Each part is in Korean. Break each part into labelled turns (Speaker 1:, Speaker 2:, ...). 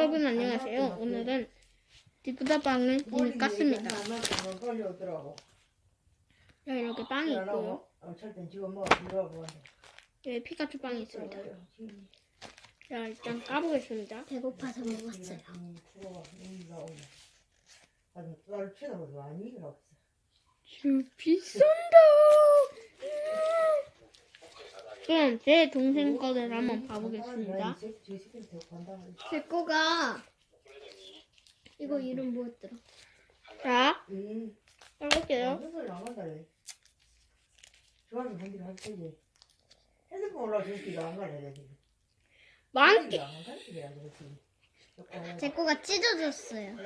Speaker 1: 여러분 안녕하세요. 오늘은 디부다 빵을 깠습니다. 자, 이렇게 빵이 있고요. 여기 피카츄 빵이 있습니다. 자, 일단 까보겠습니다.
Speaker 2: 배고파서 먹었어요.
Speaker 1: 비싼다. 그럼 제 동생 거를 한번 봐보겠습니다.
Speaker 2: 제 거가 이거 이름 뭐였더라?
Speaker 1: 자, 까볼게요. 많게.
Speaker 2: 제 거가 찢어졌어요.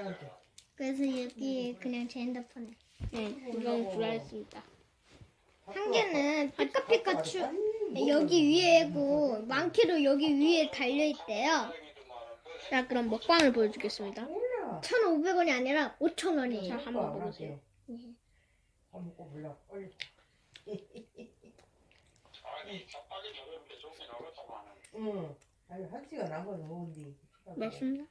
Speaker 2: 그래서 여기 그냥 제 핸드폰에
Speaker 1: 네, 이건 구라했습니다.
Speaker 2: 한 개는 피카피카츄 여기 위에고 많기로 여기 위에 달려 있대요.
Speaker 1: 자, 그럼 먹방을 보여주겠습니다.
Speaker 2: 1,500원이 아니라 5,000원이에요.
Speaker 1: 자, 한번 먹어보세요.
Speaker 3: 응. 아니 한 시간 안 가서 먹은디.
Speaker 1: 맛있습니다.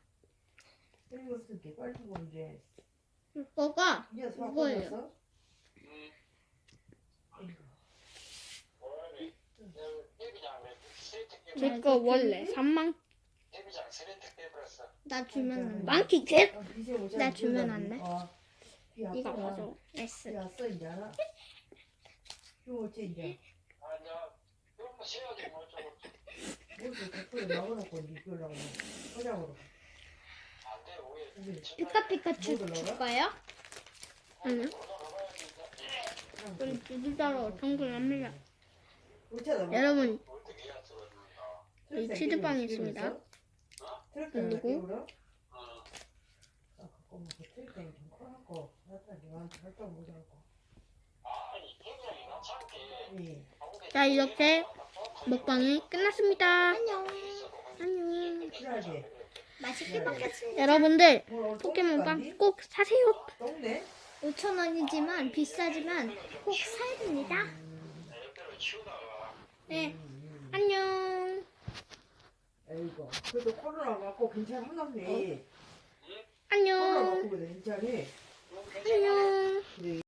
Speaker 3: 빨리 빨리 먹는데.
Speaker 2: 이거가
Speaker 3: 이제 수학
Speaker 2: 이거예요.
Speaker 3: 끝났어?
Speaker 1: 제 거 원래 3만
Speaker 2: 나 주면 안 돼.
Speaker 1: 많기 개.
Speaker 2: 나 주면 안 돼?
Speaker 1: 이거 가져.
Speaker 2: S.
Speaker 3: 왔어 이제 알아? 이거 어째 이제. 뭐지 댓글에 막아놓고 이제 그러려고 소장으로.
Speaker 2: 피카피카츄 줄까요?
Speaker 1: 아니요. 우리 두두자로 청소합니다. 여러분, 이 치즈빵이 있습니다. 누르고. 자, 이렇게 먹방이 끝났습니다.
Speaker 2: 안녕.
Speaker 1: 안녕.
Speaker 2: 맛있게 먹겠습니다.
Speaker 1: 여러분들, 포켓몬빵 꼭 사세요.
Speaker 2: 5,000원이지만 비싸지만 꼭 사야 됩니다.
Speaker 1: 네, 안녕.
Speaker 3: 아이고, 그래도 코로나 맞고 괜찮았네.
Speaker 1: 안녕.
Speaker 3: 코로나 맞고 괜찮네.
Speaker 1: 안녕.
Speaker 3: 그래.